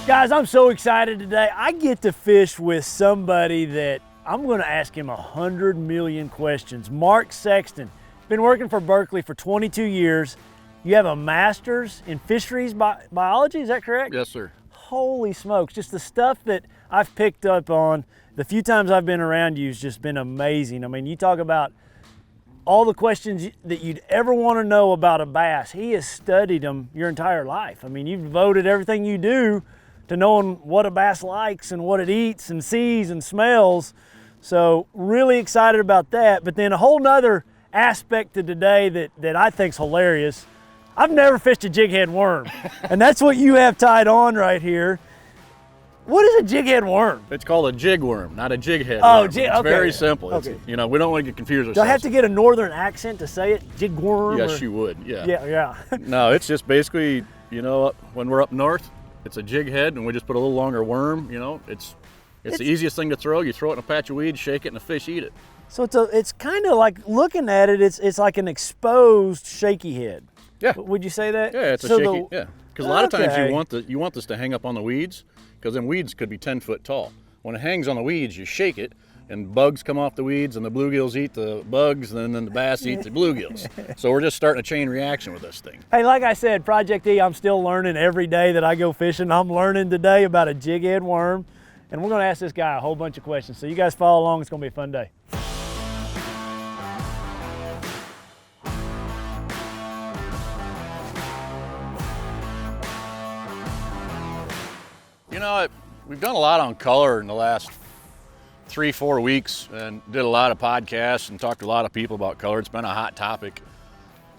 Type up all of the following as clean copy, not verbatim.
Guys, I'm so excited today. I get to fish with somebody that I'm going to ask him 100 million questions. Mark Sexton. Been working for Berkley for 22 years. You have a master's in fisheries biology, is that correct? Yes, sir. Holy smokes, just the stuff that I've picked up on the few times I've been around you has just been amazing. I mean, you talk about all the questions that you'd ever want to know about a bass. He has studied them your entire life. I mean, you've devoted everything you do to knowing what a bass likes and what it eats and sees and smells. So really excited about that. But then a whole nother aspect to today that I think's hilarious. I've never fished a jighead worm, and that's what you have tied on right here. What is a jighead worm? It's called a jig worm, not a jighead Oh, worm. It's okay. very simple. Okay. It's, you know, we don't want to get confused Do I ourselves. have to get a northern accent to say it? Jig worm? Yes, or? you would, yeah. Yeah. No, it's just basically, you know, when we're up north, it's a jig head, and we just put a little longer worm, you know. It's the easiest thing to throw. You throw it in a patch of weeds, shake it, and the fish eat it. So it's kind of like, looking at it, it's like an exposed shaky head. Yeah. Would you say that? Yeah, it's a So shaky, yeah. Because a lot of times Okay. you want this to hang up on the weeds, because them weeds could be 10 foot tall. When it hangs on the weeds, you shake it, and bugs come off the weeds, and the bluegills eat the bugs, and then the bass eat the bluegills. So we're just starting a chain reaction with this thing. Hey, like I said, Project E, I'm still learning every day that I go fishing. I'm learning today about a jighead worm, and we're gonna ask this guy a whole bunch of questions. So you guys follow along, it's gonna be a fun day. You know, we've done a lot on color in the last 3-4 weeks, and did a lot of podcasts and talked to a lot of people about color. It's been a hot topic.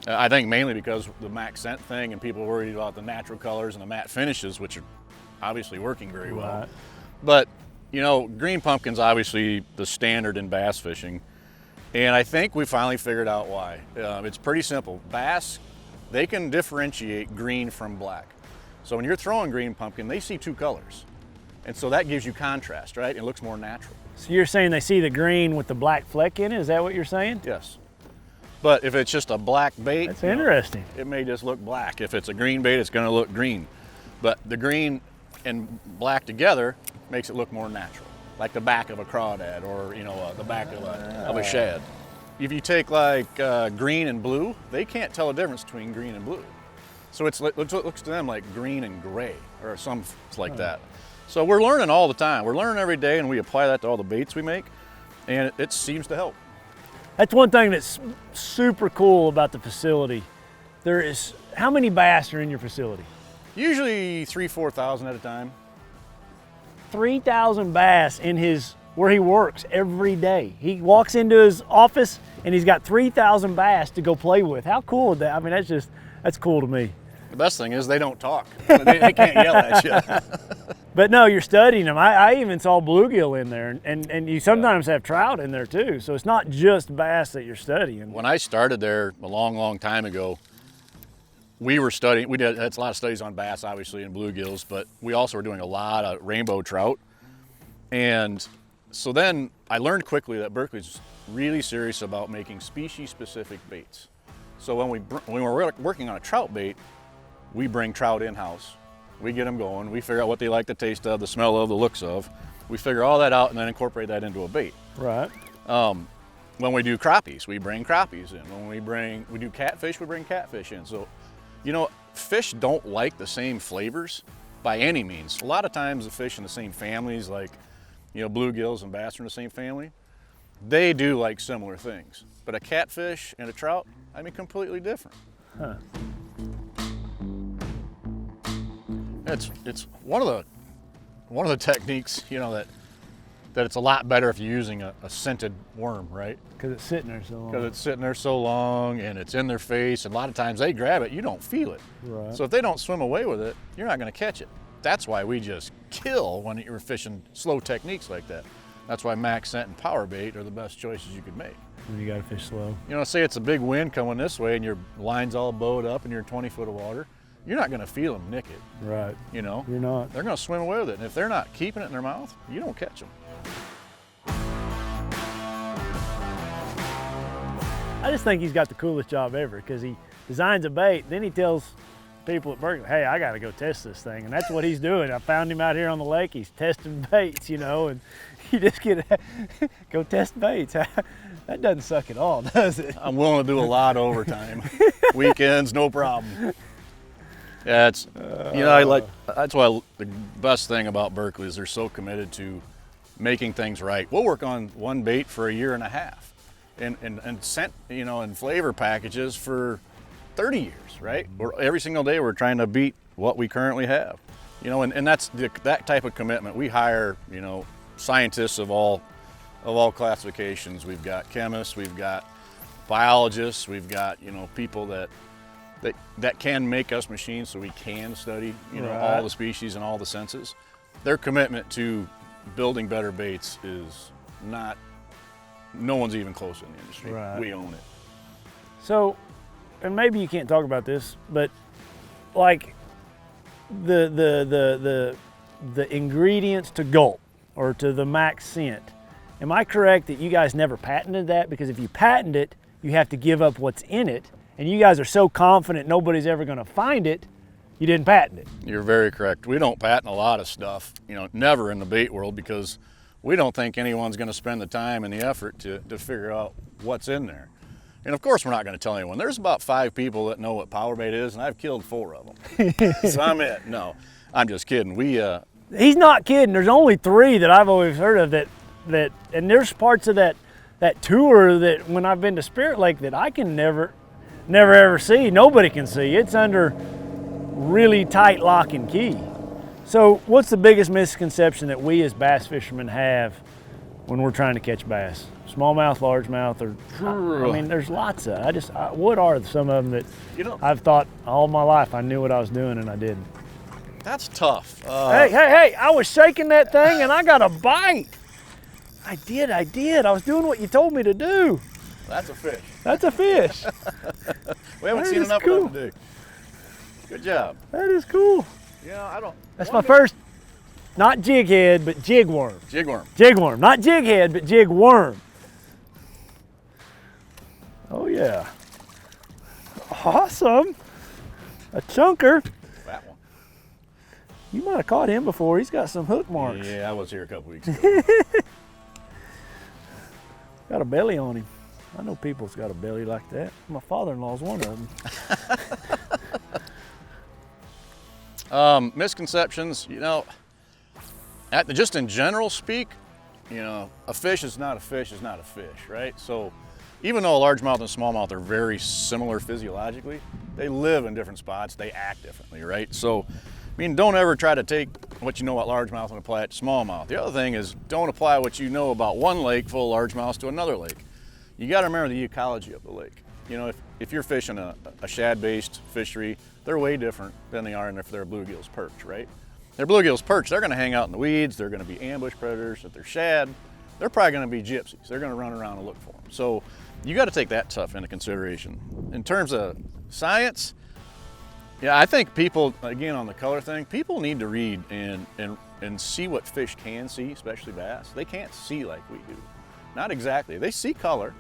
I think mainly because the Mac scent thing, and people are worried about the natural colors and the matte finishes, which are obviously working very well. Right. But, you know, green pumpkin's obviously the standard in bass fishing, and I think we finally figured out why. It's pretty simple. Bass, they can differentiate green from black. So when you're throwing green pumpkin, they see two colors. And so that gives you contrast, right? It looks more natural. So you're saying they see the green with the black fleck in it? Is that what you're saying? Yes. But if it's just a black bait, That's interesting. it may just look black. If it's a green bait, it's gonna look green. But the green and black together makes it look more natural. Like the back of a crawdad, or you know, the back of a shad. If you take like green and blue, they can't tell the difference between green and blue. So it looks to them like green and gray, or something like that. So we're learning all the time. We're learning every day, and we apply that to all the baits we make, and it seems to help. That's one thing that's super cool about the facility. How many bass are in your facility? Usually 3,000-4,000 at a time. 3,000 bass in where he works every day. He walks into his office and he's got 3,000 bass to go play with. How cool is that? I mean, that's cool to me. The best thing is they don't talk. They can't yell at you. But no, you're studying them. I even saw bluegill in there, and you sometimes have trout in there too. So it's not just bass that you're studying. When I started there a long time ago, we were studying, had a lot of studies on bass, obviously, and bluegills, but we also were doing a lot of rainbow trout. And so then I learned quickly that Berkley's really serious about making species-specific baits. So when we're working on a trout bait, we bring trout in-house. We get them going. We figure out what they like the taste of, the smell of, the looks of. We figure all that out and then incorporate that into a bait. Right. When we do crappies, we bring crappies in. When we do catfish, we bring catfish in. So, you know, fish don't like the same flavors by any means. A lot of times the fish in the same families, like, you know, bluegills and bass are in the same family, they do like similar things. But a catfish and a trout, I mean, completely different. Huh. It's one of the techniques, you know, that it's a lot better if you're using a scented worm, right? Because it's sitting there so long. Because it's sitting there so long and it's in their face, and a lot of times they grab it, you don't feel it. Right. So if they don't swim away with it, you're not going to catch it. That's why we just kill when you're fishing slow techniques like that. That's why Mac scent and power bait are the best choices you could make. You got to fish slow. You know, say it's a big wind coming this way and your line's all bowed up and you're in 20 foot of water, you're not going to feel them nick it. Right. You know, You're not. they're going to swim away with it. And if they're not keeping it in their mouth, you don't catch them. I just think he's got the coolest job ever, because he designs a bait, then he tells people at Berkley, hey, I got to go test this thing. And that's what he's doing. I found him out here on the lake. He's testing baits, you know, and you just get go test baits. That doesn't suck at all, does it? I'm willing to do a lot of overtime. Weekends, no problem. Yeah, it's, you know, that's why the best thing about Berkley is they're so committed to making things right. We'll work on one bait for a year and a half and scent, you know, and flavor packages for 30 years, right? Every single day we're trying to beat what we currently have. You know, and that's that type of commitment. We hire, you know, scientists of all classifications. We've got chemists, we've got biologists, we've got, you know, people that can make us machines so we can study, you know, all the species and all the senses. Their commitment to building better baits is no one's even close in the industry. Right. We own it. So, and maybe you can't talk about this, but like the ingredients to gulp or to the max scent, am I correct that you guys never patented that? Because if you patent it, you have to give up what's in it, and you guys are so confident nobody's ever going to find it, you didn't patent it. You're very correct. We don't patent a lot of stuff, you know, never in the bait world, because we don't think anyone's going to spend the time and the effort to figure out what's in there. And of course we're not going to tell anyone. There's about 5 people that know what power bait is, and I've killed 4 of them. So I'm it. No, I'm just kidding. He's not kidding. There's only 3 that I've always heard of that, and there's parts of that tour that when I've been to Spirit Lake that I can never ever see. Nobody can see. It's under really tight lock and key. So what's the biggest misconception that we as bass fishermen have when we're trying to catch bass? Smallmouth, largemouth, or I mean, there's lots of. What are some of them that, you know, I've thought all my life I knew what I was doing and I didn't? That's tough. Hey! I was shaking that thing and I got a bite. I did. I was doing what you told me to do. That's a fish. That's a fish. We haven't That seen is enough cool. of them today. Good job. That is cool. Yeah, I don't. That's my first, not jig head, but jig worm. Jigworm. Jig worm, not jig head, but jig worm. Oh yeah. Awesome. A chunker. That one. You might have caught him before. He's got some hook marks. Yeah, I was here a couple weeks ago. Got a belly on him. I know people's got a belly like that. My father-in-law's one of them. Misconceptions, you know, just in general speak, you know, a fish is not a fish is not a fish, right? So even though a largemouth and smallmouth are very similar physiologically, they live in different spots, they act differently, right? So, I mean, don't ever try to take what you know about largemouth and apply it to smallmouth. The other thing is, don't apply what you know about one lake full of largemouths to another lake. You got to remember the ecology of the lake. You know, if you're fishing a shad-based fishery, they're way different than they are if they're bluegills perch, right? They're bluegills perch, they're going to hang out in the weeds, they're going to be ambush predators. If they're shad, they're probably going to be gypsies. They're going to run around and look for them. So you got to take that stuff into consideration. In terms of science, yeah, I think people, again, on the color thing, people need to read and see what fish can see, especially bass. They can't see like we do. Not exactly. They see color.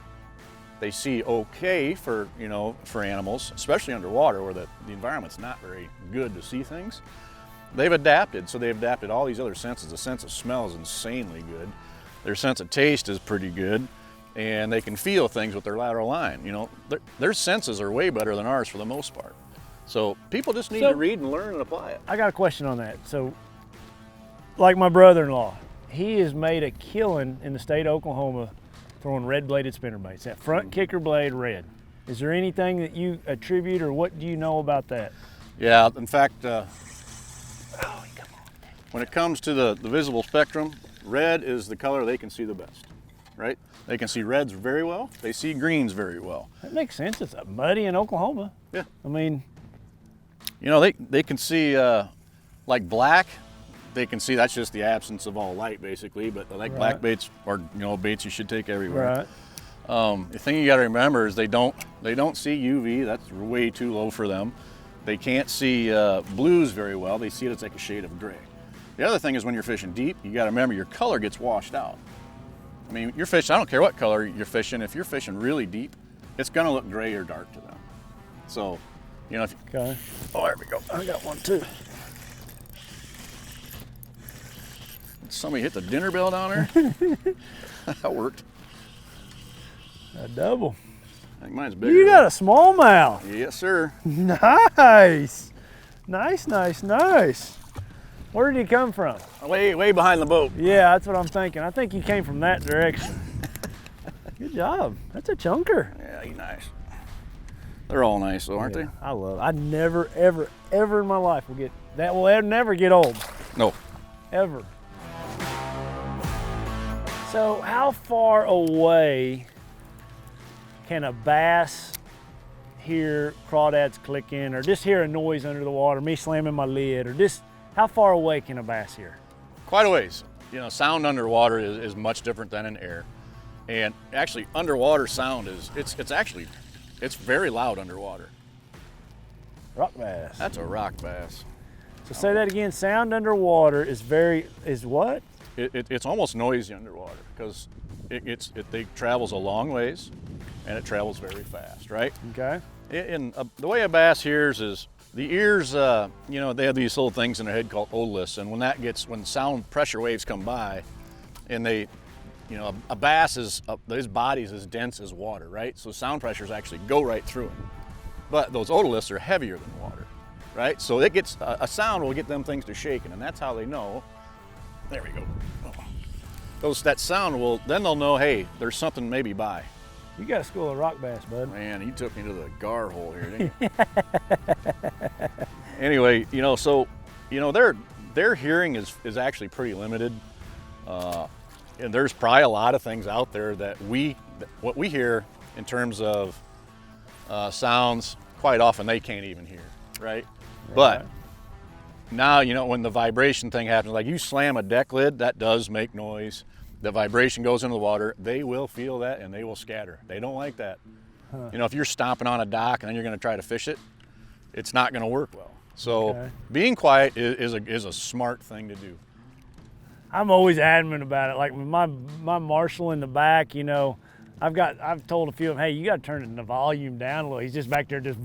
They see okay for, you know, for animals, especially underwater where the environment's not very good to see things. They've adapted, so they've adapted all these other senses. The sense of smell is insanely good. Their sense of taste is pretty good, and they can feel things with their lateral line. You know, their senses are way better than ours for the most part. So people just need to read and learn and apply it. I got a question on that. So, like my brother-in-law, he has made a killing in the state of Oklahoma throwing red-bladed spinnerbaits. That front kicker blade red. Is there anything that you attribute, or what do you know about that? Yeah, in fact, when it comes to the visible spectrum, red is the color they can see the best, right? They can see reds very well. They see greens very well. That makes sense. It's muddy in Oklahoma. Yeah. I mean, you know, they can see like black. They can see that's just the absence of all light, basically. But like black baits are, you know, baits you should take everywhere. Right. The thing you got to remember is they don't see UV. That's way too low for them. They can't see blues very well. They see it as like a shade of gray. The other thing is when you're fishing deep, you got to remember your color gets washed out. I mean, you're fishing, I don't care what color you're fishing, if you're fishing really deep, it's gonna look gray or dark to them. So You know, if Okay. oh, there we go. I got one too. Somebody hit the dinner bell down there. That worked. A double. I think mine's bigger. You got a smallmouth. Yes, sir. Nice. Nice, nice, nice. Where did he come from? Way behind the boat. Yeah, that's what I'm thinking. I think he came from that direction. Good job. That's a chunker. Yeah, he's nice. They're all nice, though, aren't Yeah, I love it. I never, ever, ever in my life will get that. Will never get old. they? No. Ever. So, how far away can a bass hear crawdads clicking, or just hear a noise under the water, me slamming my lid, or just how far away can a bass hear? Quite a ways. You know, sound underwater is much different than in air. And actually, underwater sound it's very loud underwater. Rock bass. That's a rock bass. So say that again. Sound underwater is what? It's almost noisy underwater because it travels a long ways and it travels very fast, right? Okay. The way a bass hears is the ears, you know, they have these little things in their head called otoliths, and when sound pressure waves come by, and they, you know, a bass his body's as dense as water, right? So sound pressures actually go right through him. But those otoliths are heavier than water, right? So it gets a sound will get them things to shaking, and that's how they know. There we go. That sound will, then they'll know, hey, there's something maybe by. You got a school of rock bass, bud. Man, he took me to the gar hole here, didn't he? Anyway, you know, so, you know, their hearing is actually pretty limited. And there's probably a lot of things out there that what we hear in terms of sounds, quite often they can't even hear, right? But now, you know, when the vibration thing happens, like you slam a deck lid, that does make noise. The vibration goes into the water, they will feel that and they will scatter. They don't like that. You know, if you're stomping on a dock and then you're gonna try to fish it, it's not gonna work well. So being quiet is a smart thing to do. I'm always adamant about it. Like with my marshal in the back, you know, I've told a few of them, hey, you gotta turn the volume down a little. He's just back there just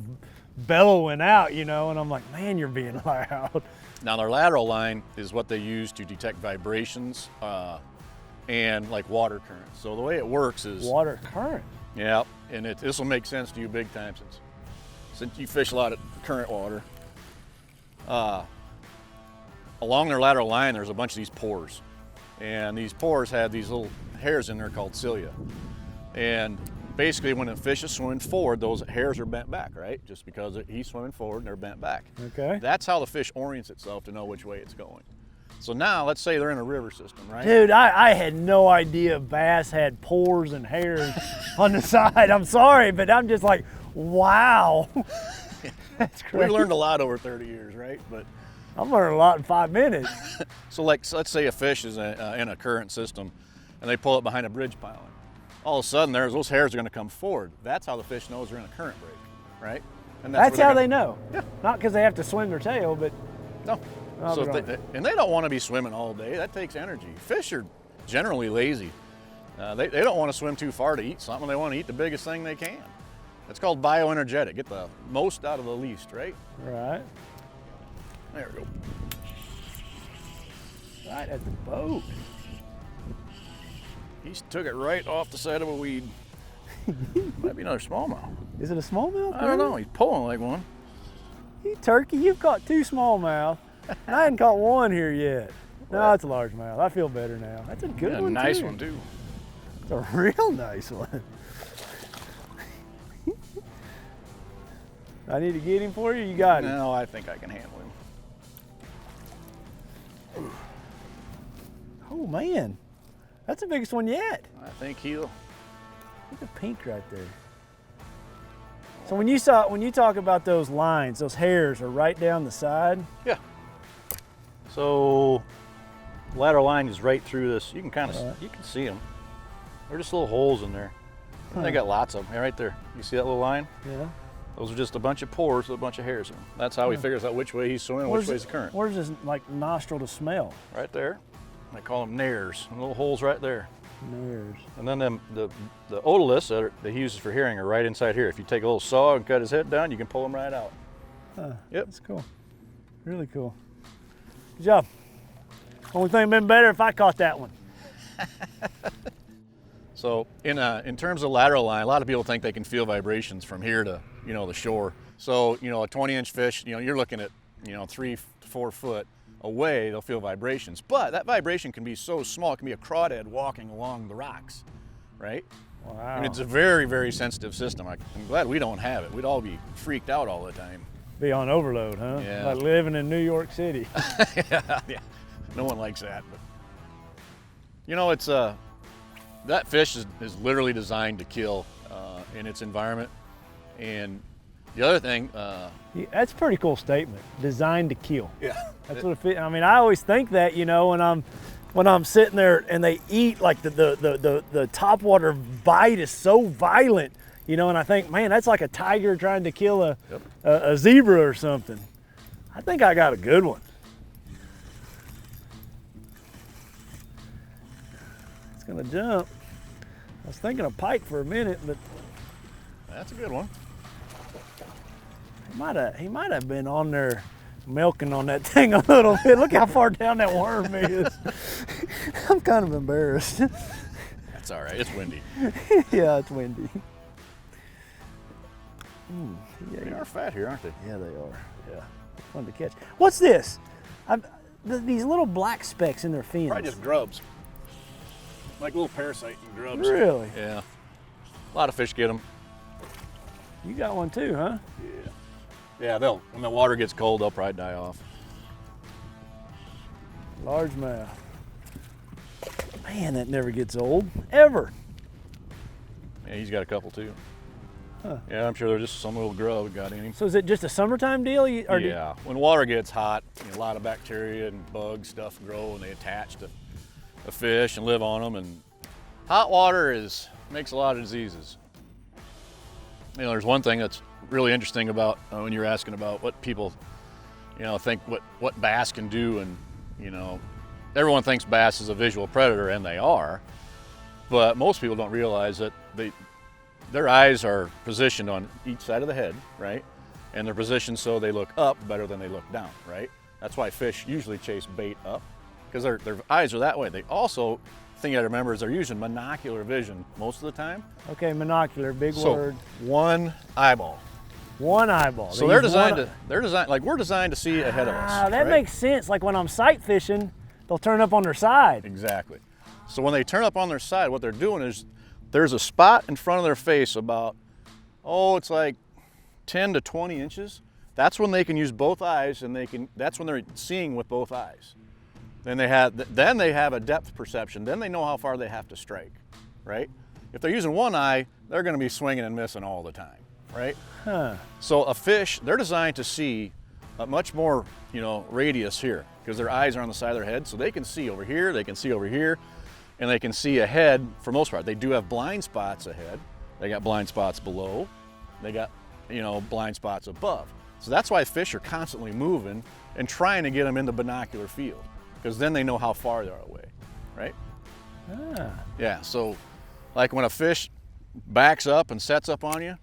bellowing out, you know, and I'm like, man, you're being loud. Now their lateral line is what they use to detect vibrations and like water current. So the way it works is Water current. yeah, and this will make sense to you big time since you fish a lot of current water. Along their lateral line, there's a bunch of these pores, and these pores have these little hairs in there called cilia. And basically, when a fish is swimming forward, those hairs are bent back, right? Just because he's swimming forward and they're bent back. Okay. That's how the fish orients itself to know which way it's going. So now, let's say they're in a river system, right? Dude, I had no idea bass had pores and hairs on the side. I'm sorry, but I'm just like, wow. That's crazy. We learned a lot over 30 years, right? But I'm learning a lot in 5 minutes. so let's say a fish is in a current system and they pull it behind a bridge piling. All of a sudden, those hairs are going to come forward. That's how the fish knows they're in a current break, right? And That's where how they're they know. Yeah. Not because they have to swim their tail, but No. So and they don't want to be swimming all day. That takes energy. Fish are generally lazy. They don't want to swim too far to eat something. They want to eat the biggest thing they can. It's called bioenergetic. Get the most out of the least, right? right. There we go. Right at the boat. He took it right off the side of a weed. Might be another smallmouth. Is it a smallmouth? I don't know. He's pulling like one. You turkey, you've caught 2 smallmouth. And I hadn't caught one here yet. No, it's a largemouth. I feel better now. That's a good one, nice too. one too. It's a real nice one. I need to get him for you? You got him? No, I think I can handle him. Oh, man. That's the biggest one yet. I think he'll. Look at the pink right there. So when you talk about those lines, those hairs are right down the side? Yeah. So lateral line is right through this. You can kind of you can see them. They're just little holes in there. And they got lots of them. Right there. You see that little line? Yeah. Those are just a bunch of pores with a bunch of hairs in them. That's how he figures out which way he's swimming and which way's the current. Where's his like nostril to smell? Right there. They call them nares. Little holes right there. Nares. And then the otoliths that he uses for hearing are right inside here. If you take a little saw and cut his head down, you can pull them right out. Huh, Yep. That's cool. Really cool. Good job. Only thing been better if I caught that one. So in terms of lateral line, a lot of people think they can feel vibrations from here to, the shore. So, a 20-inch fish, you're looking at, 3 to 4 foot away, they'll feel vibrations. But that vibration can be so small, it can be a crawdad walking along the rocks, right? Wow. I mean, it's a very, very sensitive system. I'm glad we don't have it. We'd all be freaked out all the time. Be on overload, huh? Yeah. Like living in New York City. Yeah. No one likes that. But it's that fish is literally designed to kill in its environment. And the other thing, Yeah, that's a pretty cool statement. Designed to kill. yeah, That's what I mean, I always think that, when I'm sitting there and they eat, like the topwater bite is so violent, and I think, man, that's like a tiger trying to kill a zebra or something. I think I got a good one. It's gonna jump. I was thinking of pike for a minute, but that's a good one. he might have been on there milking on that thing a little bit. Look how far down that worm is. I'm kind of embarrassed. That's all right. It's windy. Yeah, it's windy. They are fat here, aren't they? Yeah, they are. Yeah, fun to catch. What's this? These little black specks in their fins. Probably just grubs. Like little parasite grubs. Really? Yeah. A lot of fish get them. You got one too, huh? Yeah. Yeah, when the water gets cold, they'll probably die off. Largemouth. Man, that never gets old, ever. Yeah, he's got a couple too. Huh. Yeah, I'm sure there's just some little grub got in him. So is it just a summertime deal? Yeah, when water gets hot, a lot of bacteria and bug stuff grow and they attach to the fish and live on them. And hot water makes a lot of diseases. There's one thing that's really interesting about when you're asking about what people, think what bass can do, and everyone thinks bass is a visual predator, and they are, but most people don't realize that their eyes are positioned on each side of the head, right? And they're positioned so they look up better than they look down, right? That's why fish usually chase bait up, because their eyes are that way. They also, the thing you gotta remember is they're using monocular vision most of the time. Okay, monocular, big word. One eyeball. One eyeball. So they're designed like we're designed to see ahead of us. That right? makes sense. Like when I'm sight fishing, they'll turn up on their side. Exactly. So when they turn up on their side, what they're doing is there's a spot in front of their face about, it's like 10 to 20 inches. That's when they can use both eyes, and that's when they're seeing with both eyes. Then they have a depth perception. Then they know how far they have to strike, right? If they're using one eye, they're going to be swinging and missing all the time, right? Huh. So a fish, they're designed to see a much more, radius here, because their eyes are on the side of their head, so they can see over here, they can see over here, and they can see ahead for most part. They do have blind spots ahead. They got blind spots below. They got, blind spots above. So that's why fish are constantly moving and trying to get them in the binocular field, because then they know how far they're away, right? Ah. Yeah, so like when a fish backs up and sets up on you,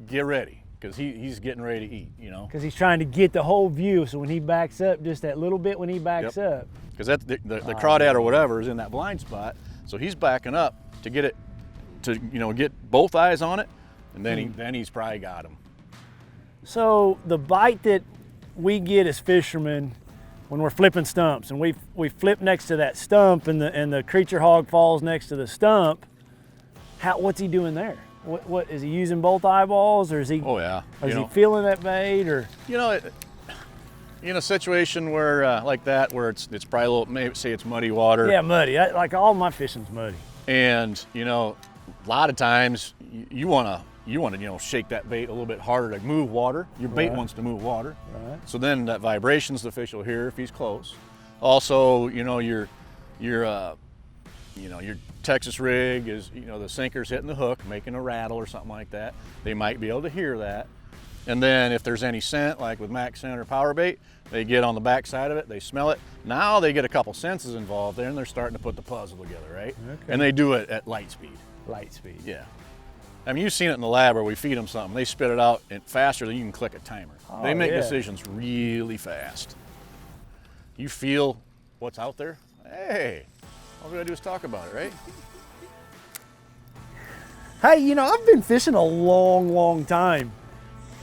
get ready, because he's getting ready to eat, Because he's trying to get the whole view, so when he backs up, just that little bit when he backs up. Because the crawdad or whatever is in that blind spot, so he's backing up to get it, to get both eyes on it, and then he's probably got him. So the bite that we get as fishermen when we're flipping stumps, and we flip next to that stump, and the creature hog falls next to the stump, what's he doing there? What is he using both eyeballs, or is he? Oh yeah. Is he feeling that bait, or? In a situation where like that, where it's probably a little, maybe say it's muddy water. Yeah, muddy. Like all my fishing's muddy. And a lot of times you want to shake that bait a little bit harder to move water. Your bait wants to move water. Right. So then that vibrations the fish will hear if he's close. Also, your Texas rig is, the sinker's hitting the hook, making a rattle or something like that. They might be able to hear that. And then if there's any scent, like with Max scent or power bait, they get on the back side of it, they smell it. Now they get a couple senses involved there, and they're starting to put the puzzle together, right? Okay. And they do it at light speed. Light speed. Yeah. I mean, you've seen it in the lab where we feed them something. They spit it out and faster than you can click a timer. Oh, they make yeah. decisions really fast. You feel what's out there? Hey, all we gotta do is talk about it, right? Hey, you know, I've been fishing a long time,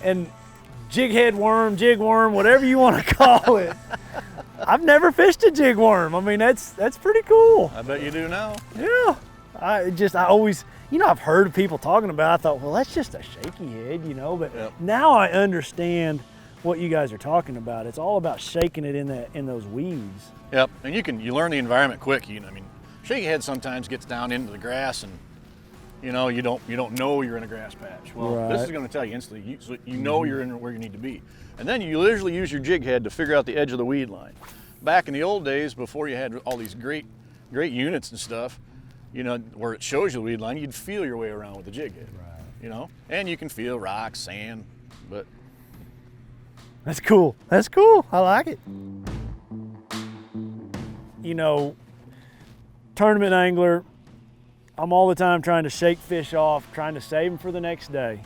and jighead worm, jigworm, whatever you want to call it, I've never fished a jigworm. I mean, that's pretty cool. I bet you do now. Yeah. I always, you know, I've heard of people talking about it. I thought, well, that's just a shaky head, you know, but Yep. now I understand what you guys are talking about. It's all about shaking it in those weeds. Yep, and you learn the environment quick. I mean, shaky head sometimes gets down into the grass, and you know you don't know you're in a grass patch. Well, this Right. is going to tell you instantly. So you know you're in where you need to be, and then you literally use your jig head to figure out the edge of the weed line. Back in the old days, before you had all these great units and stuff, you know, where it shows you the weed line, you'd feel your way around with the jig head. Right. You know, and you can feel rocks, sand, but That's cool. That's cool. I like it. You know, tournament angler, I'm all the time trying to shake fish off, trying to save them for the next day.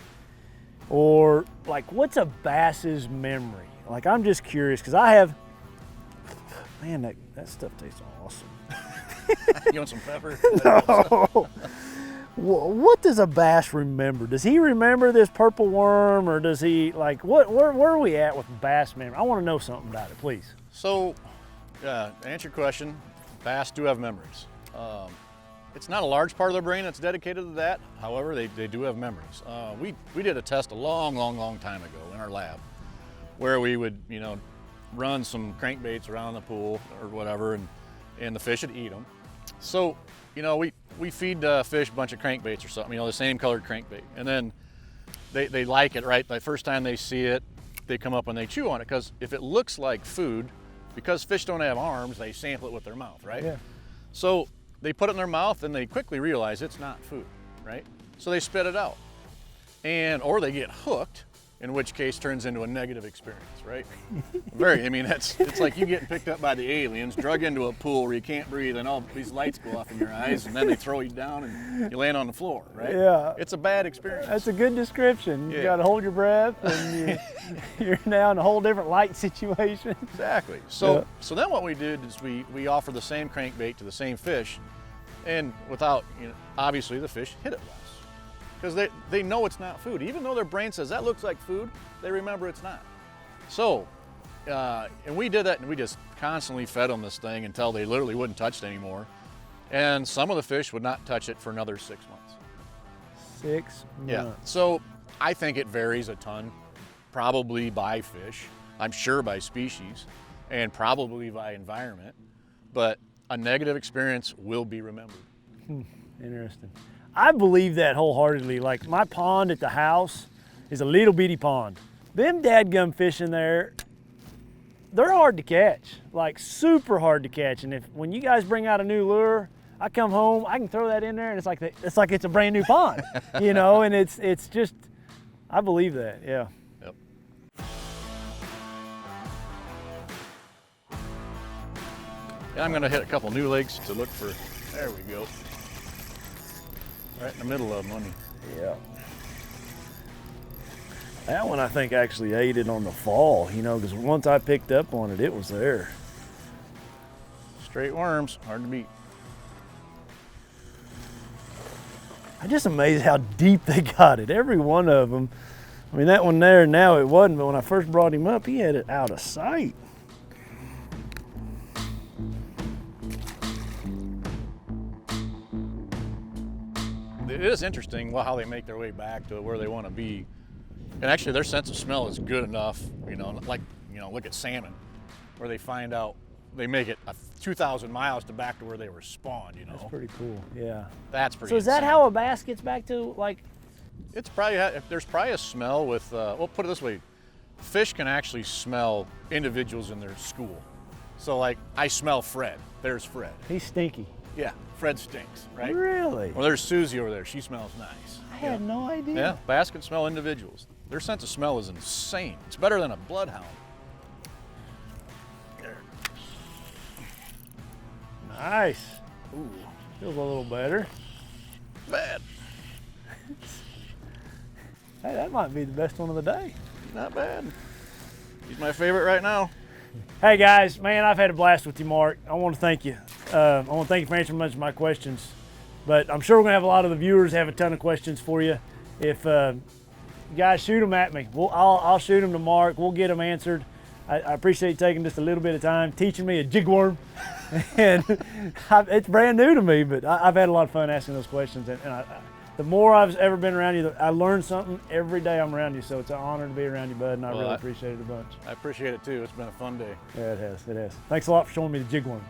Or like, what's a bass's memory? Like, I'm just curious because I have, man, that stuff tastes awesome. you want some pepper? No. What does a bass remember? Does he remember this purple worm, or does he, like, where are we at with bass memory? I want to know something about it, please. So, to answer your question, bass do have memories. It's not a large part of their brain that's dedicated to that. However, they do have memories. We did a test a long time ago in our lab, where we would, you know, run some crankbaits around the pool or whatever, and the fish would eat them. So, you know, we feed fish a bunch of crankbaits or something, you know, the same colored crankbait, and then they like it, right? The first time they see it, they come up and they chew on it, because if it looks like food, because fish don't have arms, they sample it with their mouth, right? Yeah. So they put it in their mouth and they quickly realize it's not food, right? So they spit it out, or they get hooked, in which case turns into a negative experience, right? I mean, it's like you getting picked up by the aliens, drug into a pool where you can't breathe, and all these lights go off in your eyes, and then they throw you down and you land on the floor, right? Yeah. It's a bad experience. That's a good description. You Yeah. got to hold your breath, and you're now in a whole different light situation. Exactly. So Yeah. so then what we did is we offer the same crankbait to the same fish, and without, you know, obviously the fish hit it less, because they know it's not food. Even though their brain says that looks like food, they remember it's not. So, and we did that, and we just constantly fed them this thing until they literally wouldn't touch it anymore. And some of the fish would not touch it for another 6 months. 6 Yeah. months. So I think it varies a ton, probably by fish, I'm sure by species, and probably by environment. But a negative experience will be remembered. Interesting. I believe that wholeheartedly. Like, my pond at the house is a little bitty pond. Them dadgum fish in there, they're hard to catch, like super hard to catch. And when you guys bring out a new lure, I come home, I can throw that in there, and it's like it's a brand new pond, you know. And it's just, I believe that. Yeah. Yep. Yeah, I'm gonna hit a couple new lakes to look for. There we go. Right in the middle of them, wasn't he? Yeah. That one I think actually ate it on the fall, you know, because once I picked up on it, it was there. Straight worms, hard to beat. I'm just amazed how deep they got it. Every one of them. I mean, that one there, now it wasn't, but when I first brought him up, he had it out of sight. It is interesting how they make their way back to where they want to be. And actually their sense of smell is good enough, you know, like, you know, look at salmon, where they find out, they make it 2,000 miles to back to where they were spawned, you know. That's pretty cool, yeah. That's pretty So is that insane. how a bass gets back to, like? It's probably, there's probably a smell with, well, put it this way, fish can actually smell individuals in their school. So like, I smell Fred, there's Fred. He's stinky. Yeah, Fred stinks, right? Really? Well, there's Susie over there, she smells nice. I had no idea. Yeah, bass can smell individuals. Their sense of smell is insane. It's better than a bloodhound. There. Nice. Ooh, feels a little better. Bad. Hey, that might be the best one of the day. Not bad. He's my favorite right now. Hey guys, man, I've had a blast with you, Mark. I want to thank you. I want to thank you for answering much of my questions. But I'm sure we're gonna have a lot of the viewers have a ton of questions for you. If guys, shoot them at me. I'll shoot them to Mark. We'll get them answered. I appreciate you taking just a little bit of time teaching me a jigworm, and it's brand new to me. But I've had a lot of fun asking those questions, and the more I've ever been around you, I learn something every day I'm around you. So it's an honor to be around you, bud, and I really appreciate it a bunch. I appreciate it too. It's been a fun day. Yeah, it has. It has. Thanks a lot for showing me the jigworm.